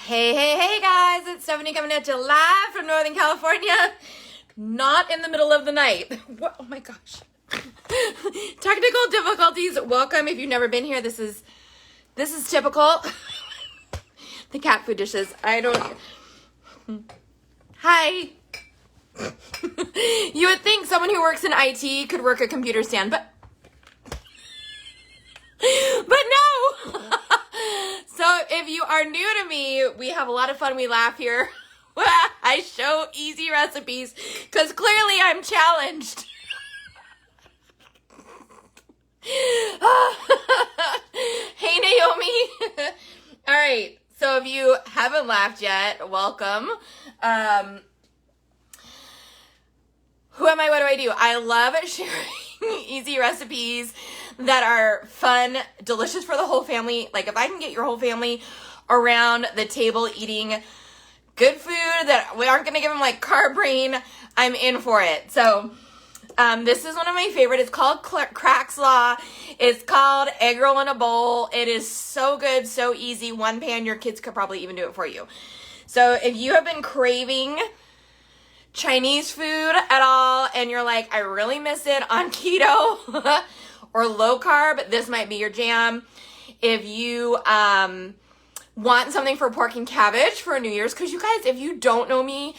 Hey, hey, hey guys, it's Stephanie coming at you live from Northern California. Not in the middle of the night. What? Oh my gosh. Technical difficulties. Welcome if you've never been here. This is typical. The cat food dishes. I don't. Hi. You would think someone who works in IT could work a computer stand, but no. So if you are new to me, we have a lot of fun. We laugh here. I show easy recipes because clearly I'm challenged. Hey, Naomi. All right. So if you haven't laughed yet, welcome. Who am I? What do I do? I love sharing easy recipes that are fun, delicious for the whole family. Like if I can get your whole family around the table eating good food that we aren't going to give them like carb brain, I'm in for it. So this is one of my favorite. It's called crack slaw. It's called egg roll in a bowl. It is so good, so easy. One pan, your kids could probably even do it for you. So if you have been craving Chinese food at all and you're like, I really miss it on keto or low carb, this might be your jam. If you want something for pork and cabbage for New Year's, because you guys, if you don't know me,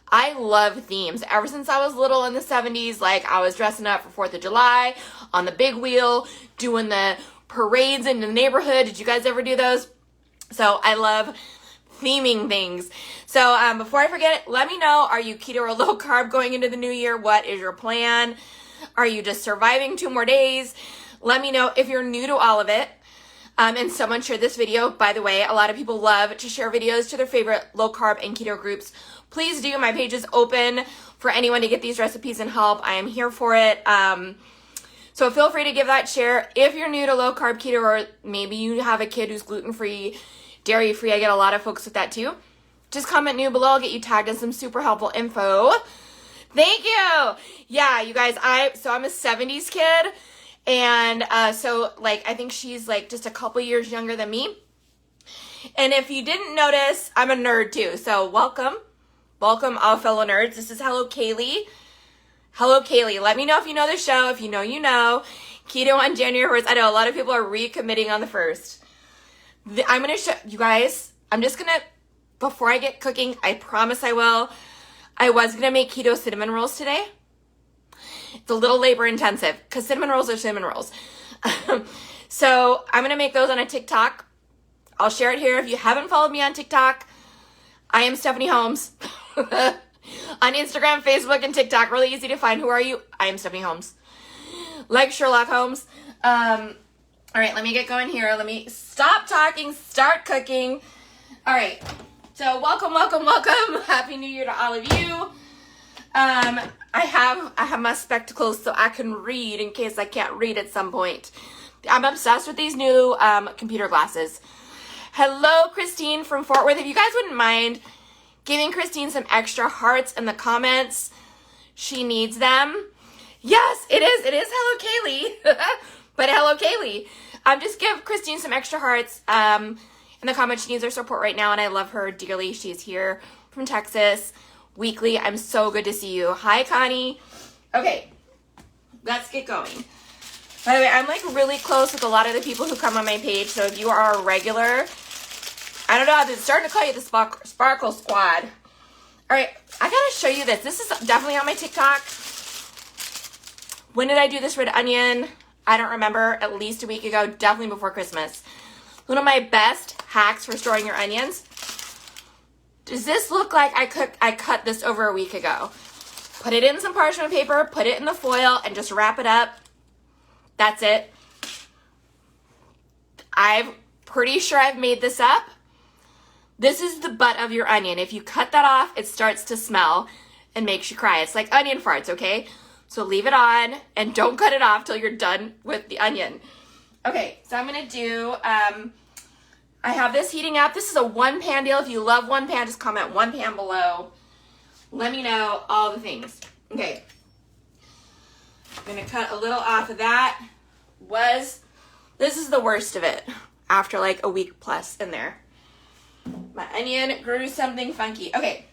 I love themes. Ever since I was little in the 70s, like I was dressing up for 4th of July on the big wheel, doing the parades in the neighborhood. Did you guys ever do those? So I love theming things. So before I forget, let me know, are you keto or low carb going into the new year? What is your plan? Are you just surviving 2 more days? Let me know if you're new to all of it. And someone shared this video. By the way, a lot of people love to share videos to their favorite low carb and keto groups. Please do. My page is open for anyone to get these recipes and help. I am here for it. So feel free to give that share. If you're new to low carb keto, or maybe you have a kid who's gluten-free, dairy-free, I get a lot of folks with that too. Just comment new below. I'll get you tagged in some super helpful info. Thank you. Yeah, you guys, I'm a 70s kid. And so like, I think she's like just a couple years younger than me. And if you didn't notice, I'm a nerd too. So welcome all fellow nerds. This is Hello Kaylee. Hello Kaylee. Let me know if you know the show. If you know, you know. Keto on January 1st. I know a lot of people are recommitting on the 1st. I'm going to show you guys. I'm just going to, before I get cooking, I promise I will. I was going to make keto cinnamon rolls today. It's a little labor intensive because cinnamon rolls are cinnamon rolls. So I'm going to make those on a TikTok. I'll share it here. If you haven't followed me on TikTok, I am Stephanie Holmes. On Instagram, Facebook, and TikTok. Really easy to find. Who are you? I am Stephanie Holmes. Like Sherlock Holmes. All right, let me get going here. Let me stop talking, start cooking. All right. So welcome. Happy New Year to all of you. I have my spectacles so I can read in case I can't read at some point. I'm obsessed with these new computer glasses. Hello, Christine from Fort Worth. If you guys wouldn't mind giving Christine some extra hearts in the comments, she needs them. Yes, it is. It is Hello Kaylee. But hello, Kaylee. Just give Christine some extra hearts in the comments. She needs our support right now, and I love her dearly. She's here from Texas weekly. I'm so good to see you. Hi, Connie. Okay, let's get going. By the way, I'm like really close with a lot of the people who come on my page, so if you are a regular, I don't know, I'm starting to call you the Sparkle Squad. All right, I gotta show you this. This is definitely on my TikTok. When did I do this red onion? I don't remember. At least a week ago, definitely before Christmas. One of my best hacks for storing your onions. Does this look like I cut this over a week ago? Put it in some parchment paper, put it in the foil, and just wrap it up. That's it. I'm pretty sure I've made this up. This is the butt of your onion. If you cut that off, it starts to smell and makes you cry. It's like onion farts, okay? So leave it on and don't cut it off till you're done with the onion. Okay, so I'm going to do, I have this heating up. This is a 1-pan deal. If you love 1 pan, just comment 1 pan below. Let me know all the things. Okay. I'm going to cut a little off of that. This is the worst of it after like a week plus in there. My onion grew something funky. Okay.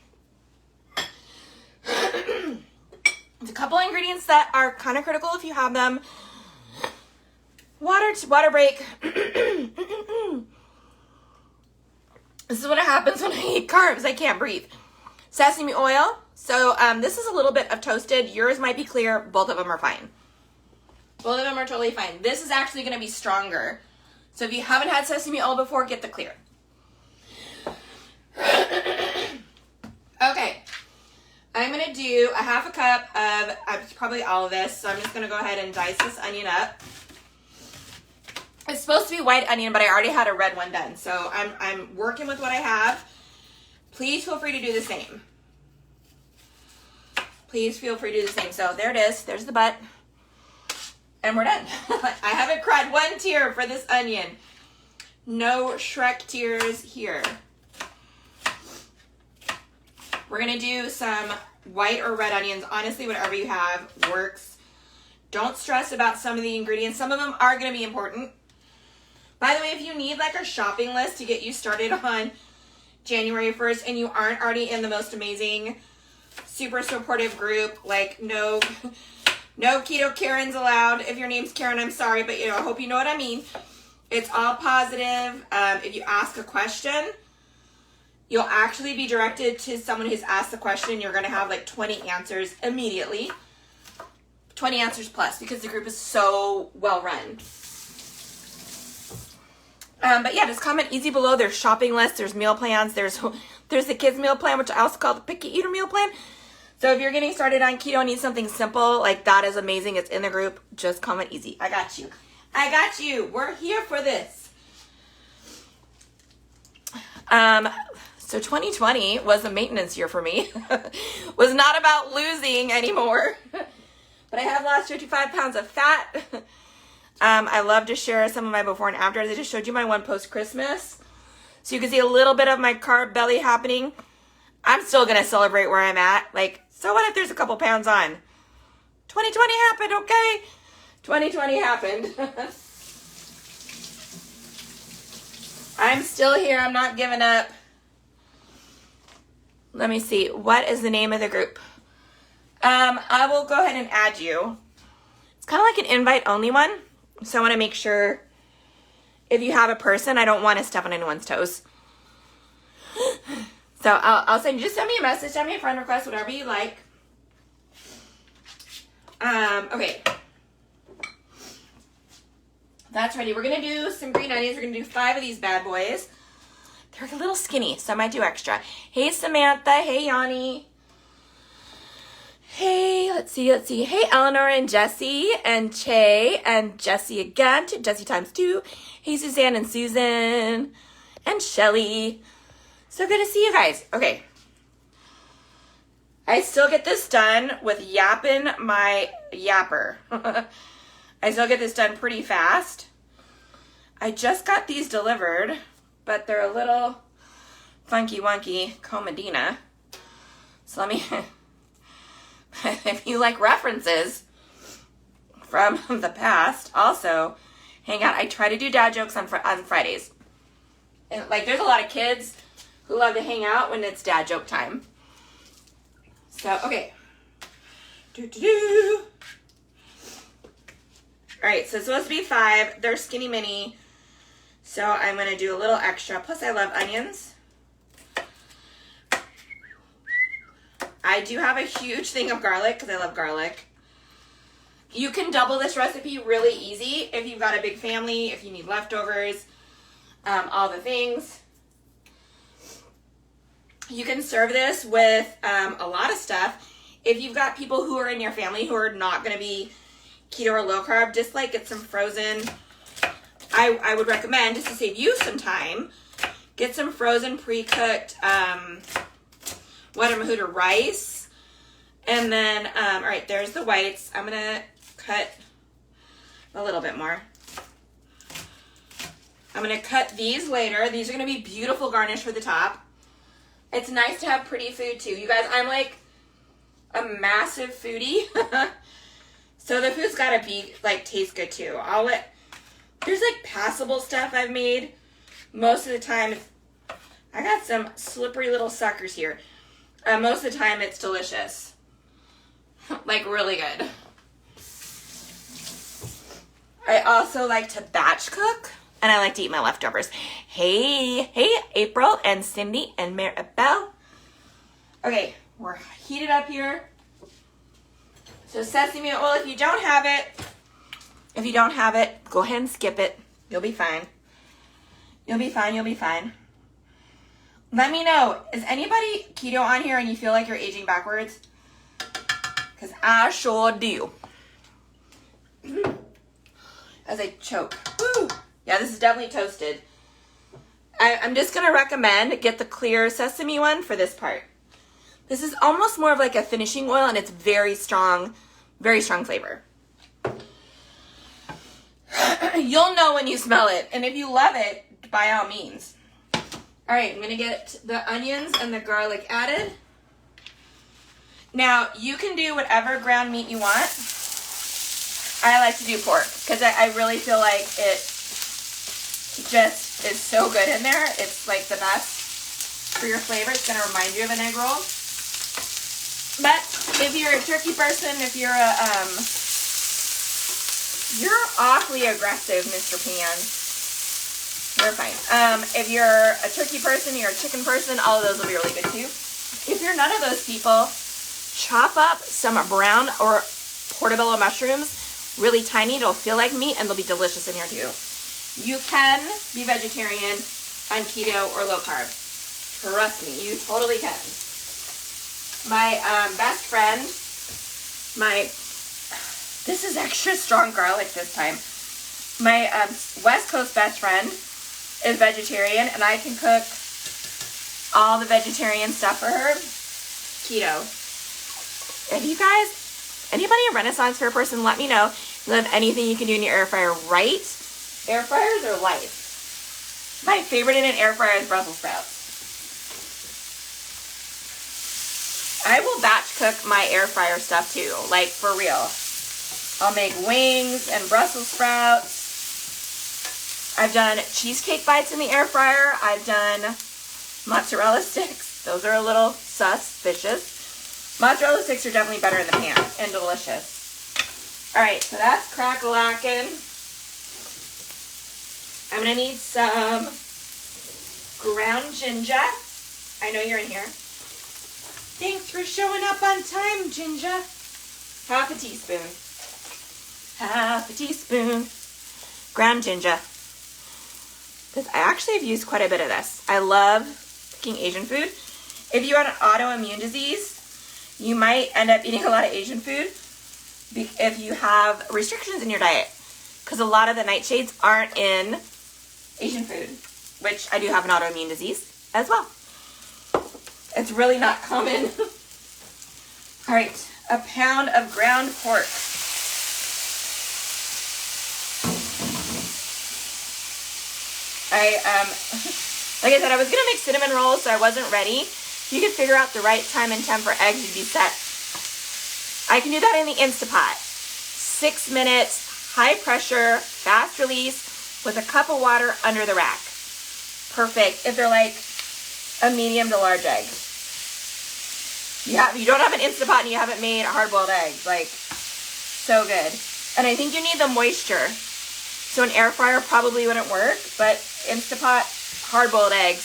There's a couple ingredients that are kind of critical if you have them. Water break. This is what happens when I eat carbs. I can't breathe. Sesame oil. So this is a little bit of toasted. Yours might be clear. Both of them are fine. Both of them are totally fine. This is actually going to be stronger. So if you haven't had sesame oil before, get the clear. Okay. I'm going to do a half a cup of probably all of this. So I'm just going to go ahead and dice this onion up. It's supposed to be white onion, but I already had a red one done. So I'm working with what I have. Please feel free to do the same. Please feel free to do the same. So there it is. There's the butt. And we're done. I haven't cried one tear for this onion. No Shrek tears here. We're going to do some white or red onions. Honestly, whatever you have works. Don't stress about some of the ingredients. Some of them are going to be important. By the way, if you need like a shopping list to get you started on January 1st and you aren't already in the most amazing, super supportive group, like no keto Karens allowed. If your name's Karen, I'm sorry, but I hope you know what I mean. It's all positive. If you ask a question, you'll actually be directed to someone who's asked the question. You're going to have like 20 answers immediately. 20 answers plus because the group is so well run. But yeah, just comment easy below. There's shopping lists, there's meal plans, there's the kids meal plan, which I also call the picky eater meal plan. So if you're getting started on keto and need something simple, like that is amazing. It's in the group. Just comment easy. I got you. I got you. We're here for this. So 2020 was a maintenance year for me. Was not about losing anymore. But I have lost 55 pounds of fat. I love to share some of my before and afters. I just showed you my one post-Christmas. So you can see a little bit of my carb belly happening. I'm still going to celebrate where I'm at. Like, so what if there's a couple pounds on? 2020 happened, okay? 2020 happened. I'm still here. I'm not giving up. Let me see. What is the name of the group? I will go ahead and add you. It's kind of like an invite-only one. So I want to make sure if you have a person, I don't want to step on anyone's toes. So I'll send you, just send me a message, send me a friend request, whatever you like. Okay. That's ready. We're going to do some green onions. We're going to do 5 of these bad boys. They're a little skinny, so I might do extra. Hey, Samantha. Hey, Yanni. Hey, let's see. Hey, Eleanor and Jessie and Che and Jessie again. Jessie times 2. Hey, Suzanne and Susan and Shelly. So good to see you guys. Okay. I still get this done with yapping my yapper. I still get this done pretty fast. I just got these delivered, but they're a little funky wonky comedina. So let me... If you like references from the past, also hang out. I try to do dad jokes on Fridays. And like, there's a lot of kids who love to hang out when it's dad joke time. So, okay. All right, so it's supposed to be 5. They're skinny mini. So I'm going to do a little extra. Plus, I love onions. I do have a huge thing of garlic because I love garlic. You can double this recipe really easy if you've got a big family, if you need leftovers, all the things. You can serve this with a lot of stuff. If you've got people who are in your family who are not going to be keto or low carb, just like get some frozen. I would recommend, just to save you some time, get some frozen pre-cooked Whataburger rice. And then, all right, there's the whites. I'm going to cut a little bit more. I'm going to cut these later. These are going to be beautiful garnish for the top. It's nice to have pretty food too. You guys, I'm like a massive foodie. So the food's got to be, like, taste good too. There's like passable stuff I've made. Most of the time, I got some slippery little suckers here. Most of the time it's delicious. Like really good. I also like to batch cook, and I like to eat my leftovers. Hey, April and Cindy and Maribel. Okay, we're heated up here. So sesame oil, if you don't have it, go ahead and skip it. You'll be fine. You'll be fine. Let me know, is anybody keto on here and you feel like you're aging backwards? Because I sure do. As I choke. Woo! Yeah, this is definitely toasted. I'm just going to recommend get the clear sesame one for this part. This is almost more of like a finishing oil, and it's very strong flavor. You'll know when you smell it, and if you love it, by all means. All right, I'm going to get the onions and the garlic added. Now, you can do whatever ground meat you want. I like to do pork because I really feel like it just is so good in there. It's like the best for your flavor. It's going to remind you of an egg roll. But if you're a turkey person, if you're you're awfully aggressive, Mr. Pan. You're fine. If you're a turkey person, you're a chicken person, all of those will be really good too. If you're none of those people, chop up some brown or portobello mushrooms, really tiny. It'll feel like meat, and they'll be delicious in here too. You can be vegetarian on keto or low carb. Trust me, you totally can. My best friend, this is extra strong garlic this time. My West Coast best friend is vegetarian, and I can cook all the vegetarian stuff for her. Keto. If you guys, anybody a Renaissance fair person, let me know if you have anything you can do in your air fryer right. Air fryers are life. My favorite in an air fryer is Brussels sprouts. I will batch cook my air fryer stuff too, like for real. I'll make wings and Brussels sprouts. I've done cheesecake bites in the air fryer. I've done mozzarella sticks. Those are a little suspicious. Mozzarella sticks are definitely better in the pan and delicious. All right, so that's crack-a-lackin'. I'm gonna need some ground ginger. I know you're in here. Thanks for showing up on time, Ginger. Half a teaspoon. Half a teaspoon. Ground ginger. Because I actually have used quite a bit of this. I love cooking Asian food. If you have an autoimmune disease, you might end up eating a lot of Asian food if you have restrictions in your diet. Because a lot of the nightshades aren't in Asian food, which I do have an autoimmune disease as well. It's really not common. All right, a pound of ground pork. Like I said, I was gonna make cinnamon rolls, so I wasn't ready. If you could figure out the right time and temp for eggs, you'd be set. I can do that in the Instapot. 6 minutes, high pressure, fast release, with a cup of water under the rack. Perfect if they're like a medium to large egg. Yeah, if you don't have an Instapot and you haven't made hard-boiled eggs, like, so good. And I think you need the moisture. So an air fryer probably wouldn't work, but Instapot hard-boiled eggs,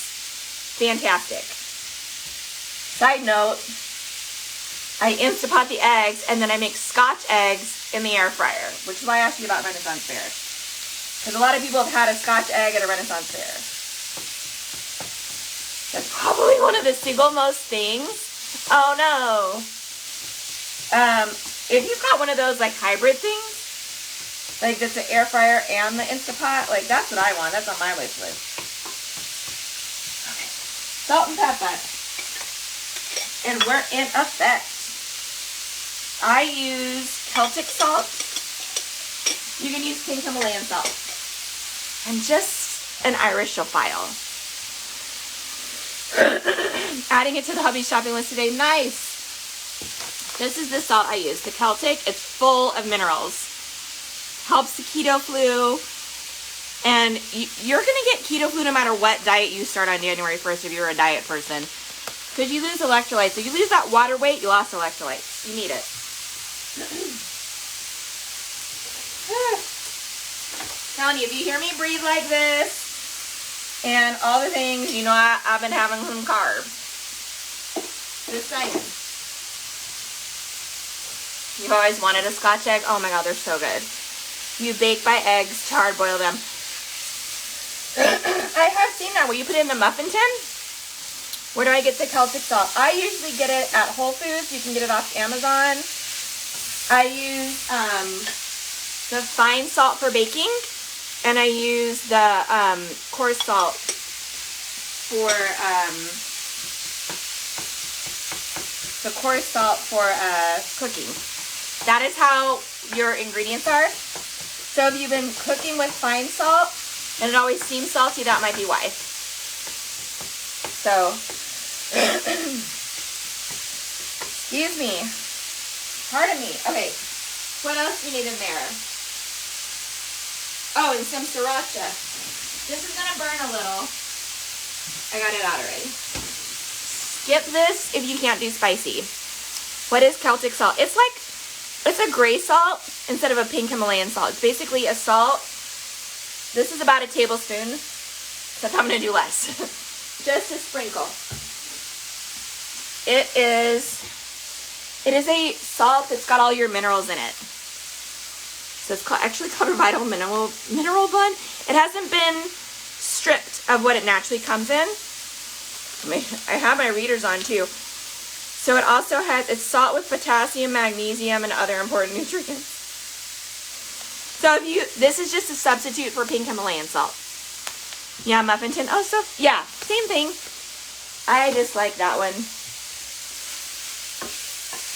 fantastic. Side note, I Instapot the eggs, and then I make Scotch eggs in the air fryer, which is why I asked you about Renaissance Fair. Because a lot of people have had a Scotch egg at a Renaissance Fair. That's probably one of the single most things. Oh no. If you've got one of those like hybrid things, like that's the air fryer and the Instapot, like that's what I want. That's on my wish list. Okay. Salt and pepper. And we're in effect. I use Celtic salt. You can use pink Himalayan salt. I'm just an Irishophile. Adding it to the hubby shopping list today. Nice. This is the salt I use, the Celtic. It's full of minerals. Helps the keto flu. And you're going to get keto flu no matter what diet you start on January 1st if you're a diet person. Because you lose electrolytes. So you lose that water weight, you lost electrolytes. You need it. Telling you, if you hear me breathe like this and all the things, you know I've been having some carbs. Just saying. You've always wanted a Scotch egg? Oh my God, they're so good. You bake by eggs, hard boil them. I have seen that where you put it in the muffin tin. Where do I get the Celtic salt? I usually get it at Whole Foods. You can get it off Amazon. I use the fine salt for baking, and I use the coarse salt for cooking. That is how your ingredients are. So if you've been cooking with fine salt and it always seems salty, that might be why. So, excuse me. Pardon me. Okay, what else do you need in there? Oh, and some Sriracha. This is going to burn a little. I got it out already. Skip this if you can't do spicy. What is Celtic salt? It's a gray salt instead of a pink Himalayan salt. It's basically a salt. This is about a tablespoon, except I'm going to do less. Just a sprinkle. It is a salt that's got all your minerals in it. So it's actually called a vital mineral blend. It hasn't been stripped of what it naturally comes in. I have my readers on too. So it also has, it's salt with potassium, magnesium, and other important nutrients. So this is just a substitute for pink Himalayan salt. Yeah, muffin tin. Oh, so, yeah, same thing. I just like that one.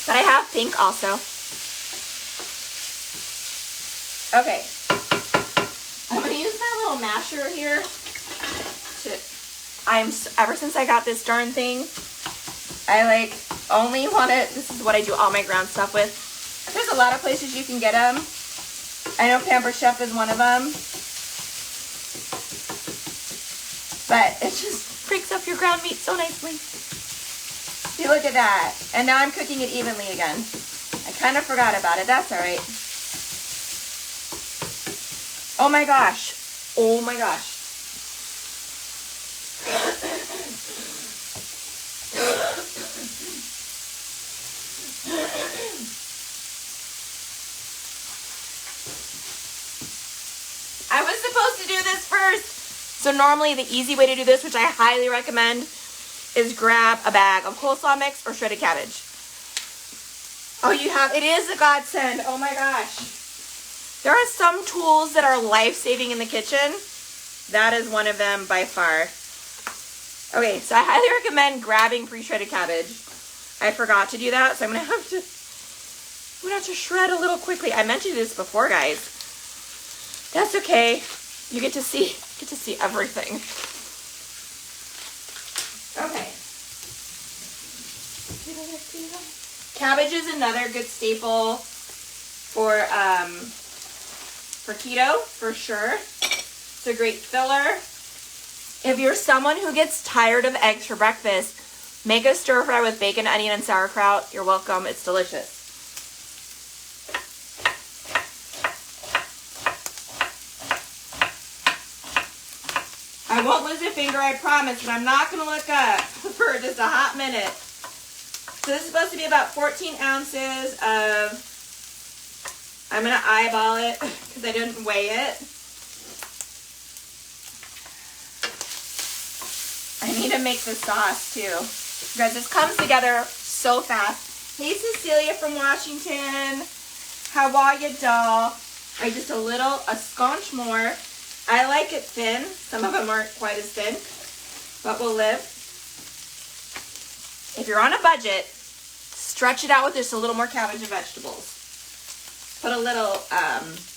But I have pink also. Okay. I'm going to use my little masher here. Ever since I got this darn thing, I only want it. This is what I do all my ground stuff with. There's a lot of places you can get them. I know Pampered Chef is one of them. But it just breaks up your ground meat so nicely. See, look at that. And now I'm cooking it evenly again. I kind of forgot about it. That's all right. Oh my gosh. Oh my gosh. I was supposed to do this first. So normally the easy way to do this, which I highly recommend, is grab a bag of coleslaw mix or shredded cabbage. Oh, it is a godsend. Oh my gosh. There are some tools that are life-saving in the kitchen. That is one of them by far. Okay, so I highly recommend grabbing pre-shredded cabbage. I forgot to do that, so I'm gonna have to shred a little quickly. I mentioned this before, guys. That's okay. You get to see everything. Okay. Cabbage is another good staple for keto, for sure. It's a great filler. If you're someone who gets tired of eggs for breakfast, make a stir fry with bacon, onion, and sauerkraut. You're welcome. It's delicious. I won't lose a finger, I promise, but I'm not going to look up for just a hot minute. So this is supposed to be about 14 ounces of, I'm going to eyeball it because I didn't weigh it. I need to make the sauce too. Guys, this comes together so fast. Hey, Cecilia from Washington. How are you, doll? Just a scotch more. I like it thin. Some of them aren't quite as thin, but we'll live. If you're on a budget, stretch it out with just a little more cabbage and vegetables. Put a little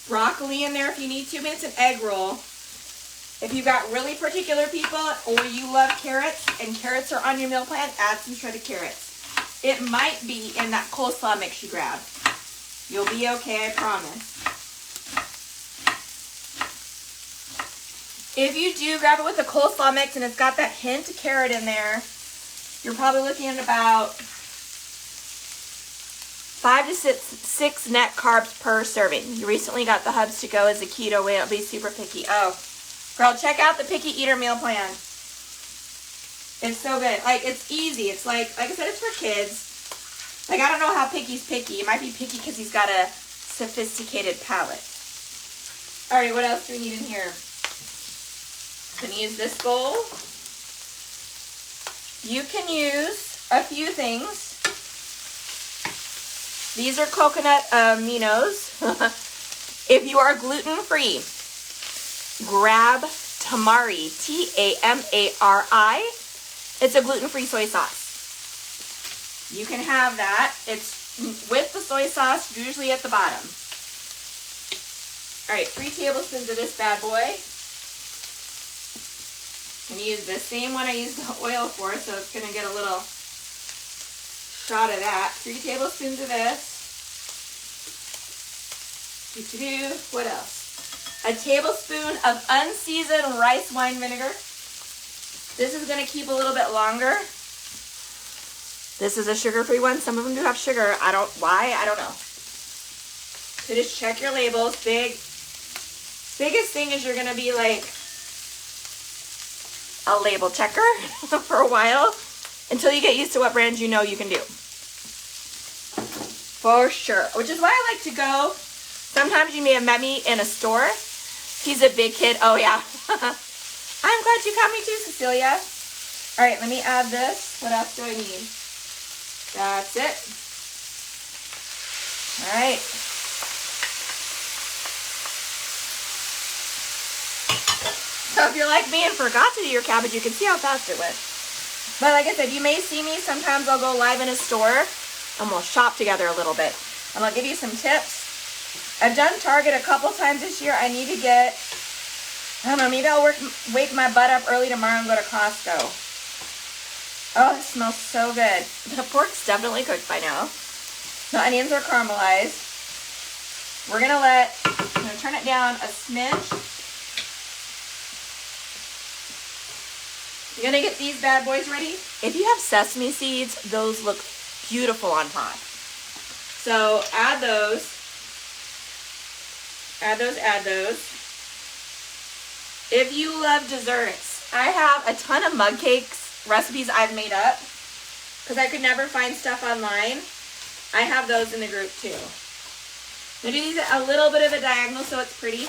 broccoli in there if you need to. I mean, it's an egg roll. If you've got really particular people or you love carrots and carrots are on your meal plan, add some shredded carrots. It might be in that coleslaw mix you grabbed. You'll be okay, I promise. If you do grab it with the coleslaw mix and it's got that hint of carrot in there, you're probably looking at about 5 to 6 net carbs per serving. You recently got the Hubs to Go as a keto way. It'll be super picky. Oh, girl, check out the Picky Eater meal plan. It's so good. Like, it's easy. It's like I said, it's for kids. Like, I don't know how picky's picky. It might be picky because he's got a sophisticated palate. All right, what else do we need in here? I'm going to use this bowl. You can use a few things. These are Coconut Aminos. If you are gluten-free, grab Tamari, Tamari. It's a gluten-free soy sauce. You can have that. It's with the soy sauce, usually at the bottom. All right, 3 tablespoons of this bad boy. I'm going to use the same one I used the oil for, so it's going to get a little shot of that. 3 tablespoons of this. What else? A tablespoon of unseasoned rice wine vinegar. This is going to keep a little bit longer. This is a sugar-free one. Some of them do have sugar. I don't know. So just check your labels. Biggest thing is you're going to be like a label checker for a while until you get used to what brands you know you can do. For sure. Which is why I like to go. Sometimes you may have met me in a store. He's a big kid. Oh, yeah. I'm glad you caught me too, Cecilia. All right, let me add this. What else do I need? That's it. All right. So if you're like me and forgot to do your cabbage, you can see how fast it went. But like I said, you may see me. Sometimes I'll go live in a store and we'll shop together a little bit. And I'll give you some tips. I've done Target a couple times this year. I need to get, I don't know, maybe I'll wake my butt up early tomorrow and go to Costco. Oh, it smells so good. The pork's definitely cooked by now. The onions are caramelized. We're going to turn it down a smidge. You're going to get these bad boys ready. If you have sesame seeds, those look beautiful on top. So add those. Add those. If you love desserts, I have a ton of mug cakes recipes I've made up because I could never find stuff online. I have those in the group too. I'm going to do these a little bit of a diagonal so it's pretty.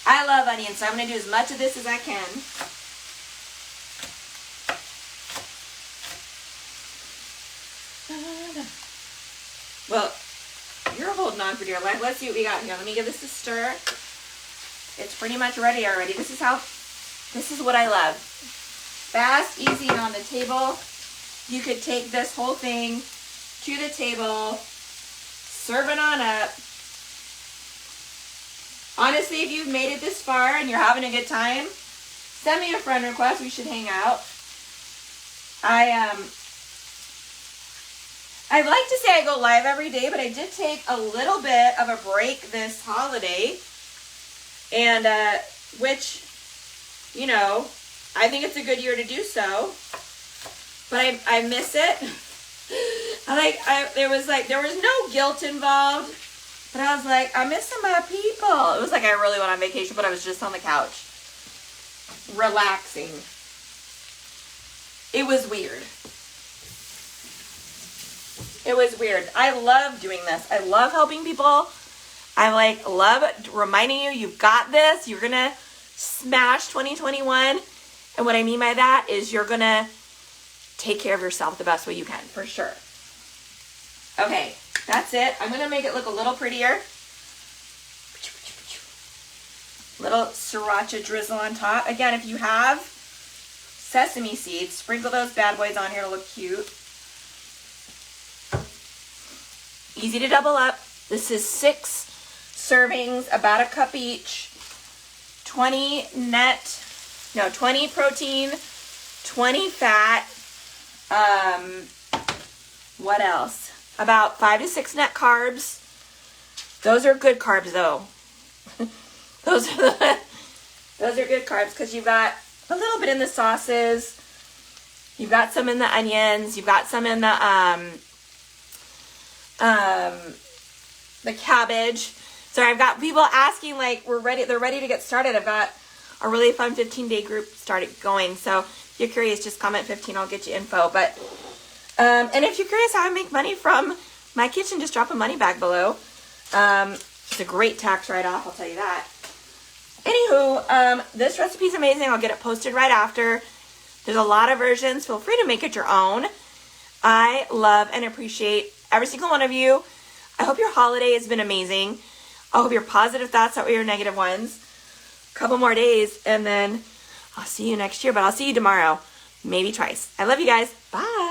I love onions, so I'm going to do as much of this as I can. Well, you're holding on for dear life. Let's see what we got here. Let me give this a stir. It's pretty much ready already. This is what I love. Fast, easy, and on the table. You could take this whole thing to the table, serve it on up. Honestly, if you've made it this far and you're having a good time, send me a friend request. We should hang out. I'd like to say I go live every day, but I did take a little bit of a break this holiday. And, which, you know, I think it's a good year to do so. But I miss it. There was no guilt involved. But I was like, I'm missing my people. It was like I really went on vacation, but I was just on the couch. Relaxing. It was weird. It was weird. I love doing this. I love helping people. I love reminding you, you've got this. You're going to smash 2021. And what I mean by that is you're going to take care of yourself the best way you can, for sure. Okay, that's it. I'm going to make it look a little prettier. Little Sriracha drizzle on top. Again, if you have sesame seeds, sprinkle those bad boys on here to look cute. Easy to double up. This is 6 servings, about a cup each. 20 protein, 20 fat. What else? about 5 to 6 net carbs. Those are good carbs though. those are good carbs because you've got a little bit in the sauces. You've got some in the onions. You've got some in the cabbage. So I've got people asking, like, they're ready to get started. I've got a really fun 15-day group started going. So if you're curious, just comment 15. I'll get you info. But and if you're curious how I make money from my kitchen, just drop a money bag below. It's a great tax write-off, I'll tell you that. Anywho, this recipe is amazing. I'll get it posted right after. There's a lot of versions. Feel free to make it your own. I love and appreciate every single one of you. I hope your holiday has been amazing. I hope your positive thoughts outweigh your negative ones. A couple more days, and then I'll see you next year, but I'll see you tomorrow. Maybe twice. I love you guys. Bye.